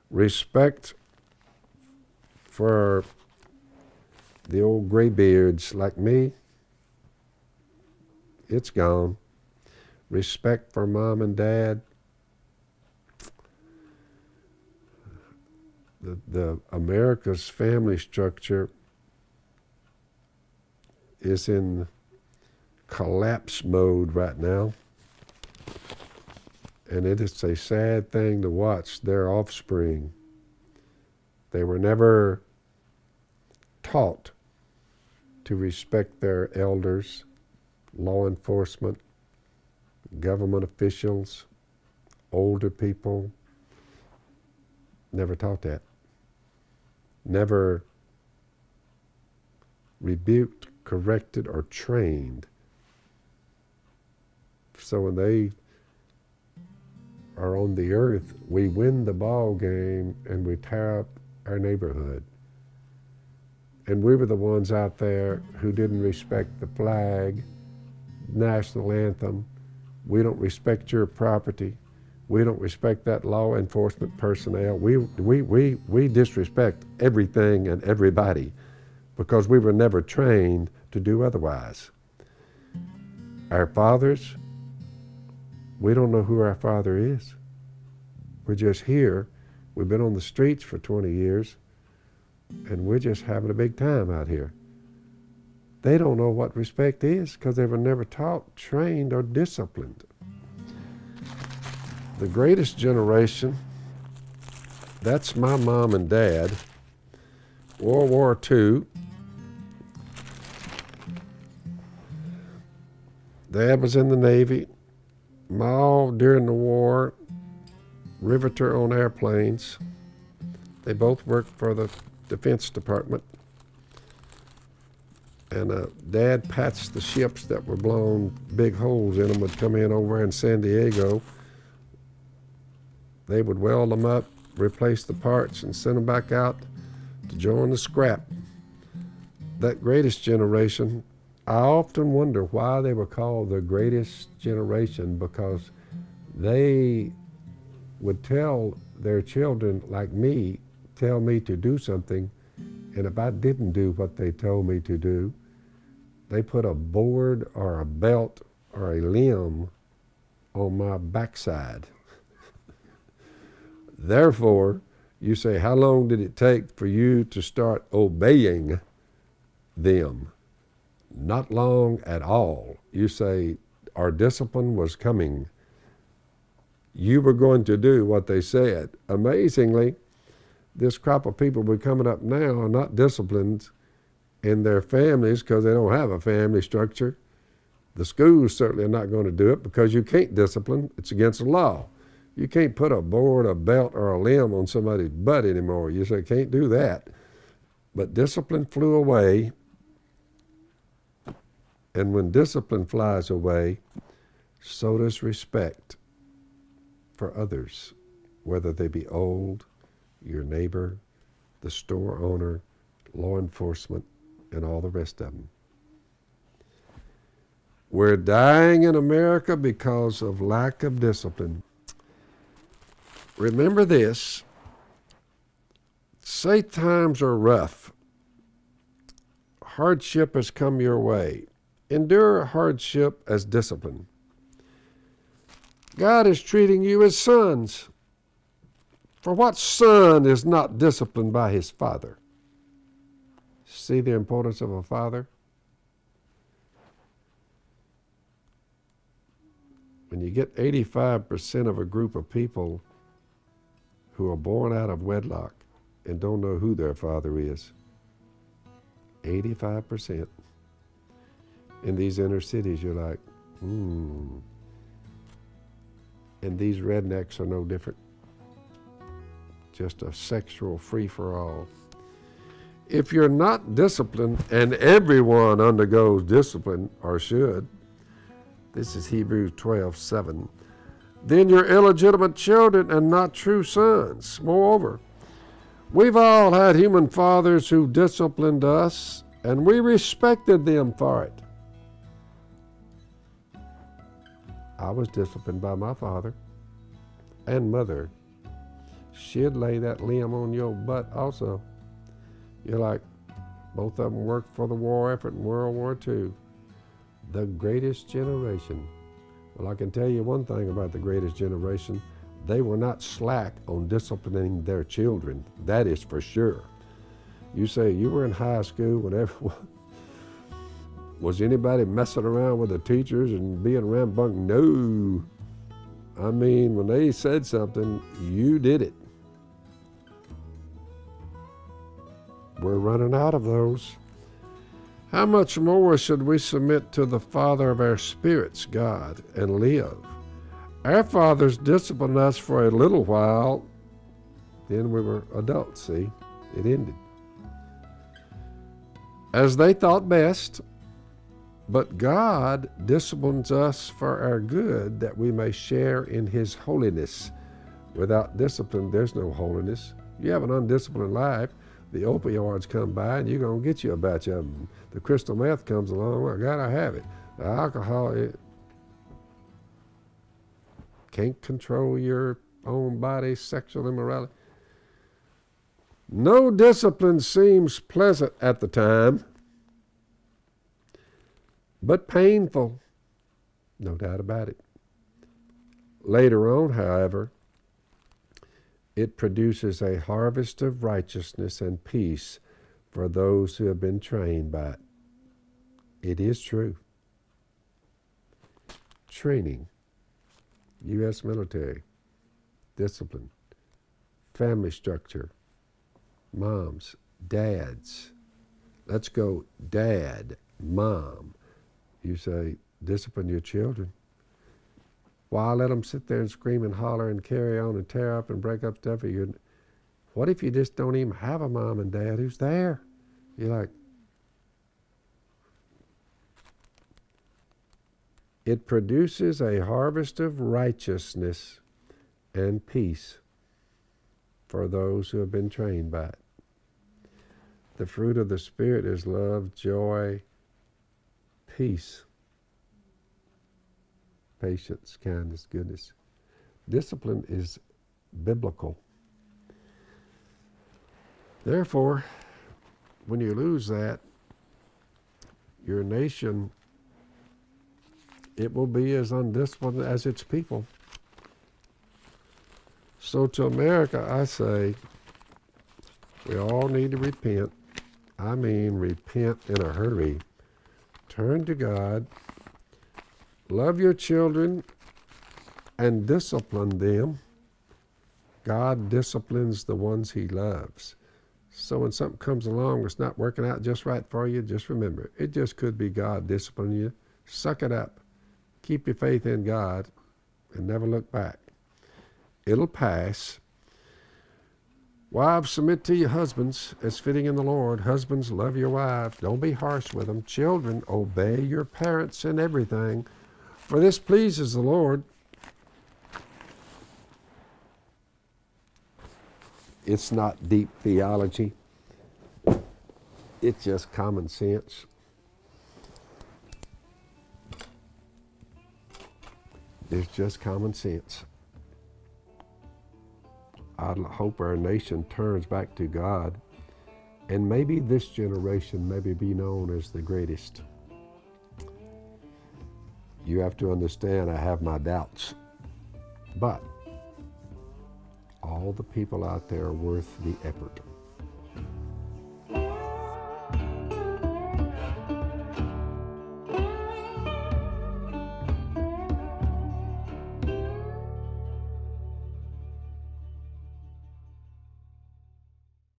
Respect for the old graybeards like me, it's gone. Respect for mom and dad, the America's family structure is in collapse mode right now. And it is a sad thing to watch their offspring. They were never taught to respect their elders, law enforcement, government officials, older people. Never taught that. Never rebuked, corrected, or trained. So when they are on the earth, we win the ball game and we tear up our neighborhood. And we were the ones out there who didn't respect the flag, national anthem. We don't respect your property. We don't respect that law enforcement personnel. We disrespect everything and everybody because we were never trained to do otherwise. Our fathers, we don't know who our father is. We're just here. We've been on the streets for 20 years, and we're just having a big time out here. They don't know what respect is because they were never taught, trained, or disciplined. The greatest generation, that's my mom and dad. World War II. Dad was in the Navy. Ma during the war, riveter on airplanes. They both worked for the Defense Department. And Dad patched the ships that were blown, big holes in them would come in over in San Diego. They would weld them up, replace the parts, and send them back out to join the scrap. That greatest generation, I often wonder why they were called the greatest generation, because they would tell their children, like me, tell me to do something, and if I didn't do what they told me to do, they put a board or a belt or a limb on my backside. Therefore, you say, how long did it take for you to start obeying them? Not long at all. You say, our discipline was coming. You were going to do what they said. Amazingly, this crop of people we're coming up now are not disciplined in their families because they don't have a family structure. The schools certainly are not going to do it because you can't discipline. It's against the law. You can't put a board, a belt, or a limb on somebody's butt anymore. You say, can't do that. But discipline flew away. And when discipline flies away, so does respect for others, whether they be old, your neighbor, the store owner, law enforcement, and all the rest of them. We're dying in America because of lack of discipline. Remember this, say times are rough, hardship has come your way. Endure hardship as discipline. God is treating you as sons. For what son is not disciplined by his father? See the importance of a father? When you get 85% of a group of people who are born out of wedlock and don't know who their father is, 85%. In these inner cities, you're like, And these rednecks are no different. Just a sexual free-for-all. If you're not disciplined, and everyone undergoes discipline, or should, this is Hebrews 12:7, then you're illegitimate children and not true sons. Moreover, we've all had human fathers who disciplined us, and we respected them for it. I was disciplined by my father and mother. she'd lay that limb on your butt also. You're like, both of them worked for the war effort in World War II. The greatest generation. Well, I can tell you one thing about the greatest generation. They were not slack on disciplining their children. That is for sure. You say you were in high school when everyone, was anybody messing around with the teachers and being rambunctious? No. I mean, when they said something, you did it. We're running out of those. How much more should we submit to the Father of our spirits, God, and live? Our fathers disciplined us for a little while. Then we were adults, see? It ended. As they thought best, but God disciplines us for our good, that we may share in His holiness. Without discipline, there's no holiness. You have an undisciplined life, the opioids come by and you're going to get you a batch of them. The crystal meth comes along, well, God, I have it. The alcohol, it can't control your own body, sexual immorality. No discipline seems pleasant at the time, but painful, no doubt about it. Later on, however, it produces a harvest of righteousness and peace for those who have been trained by it. It is true. Training, U.S. military, discipline, family structure, moms, dads. Let's go dad, mom. You say, discipline your children. Why let them sit there and scream and holler and carry on and tear up and break up stuff? What if you just don't even have a mom and dad who's there? You're like, it produces a harvest of righteousness and peace for those who have been trained by it. The fruit of the Spirit is love, joy, peace, patience, kindness, goodness. Discipline is biblical. Therefore, when you lose that, your nation, it will be as undisciplined as its people. So to America, I say, we all need to repent. I mean, repent in a hurry. Turn to God. Love your children and discipline them. God disciplines the ones He loves. So when something comes along that's not working out just right for you, just remember, it just could be God disciplining you. Suck it up. Keep your faith in God and never look back. It'll pass. Wives, submit to your husbands as fitting in the Lord. Husbands, love your wives. Don't be harsh with them. Children, obey your parents in everything, for this pleases the Lord. It's not deep theology. It's just common sense. It's just common sense. I hope our nation turns back to God, and maybe this generation maybe be known as the greatest. You have to understand, I have my doubts, but all the people out there are worth the effort.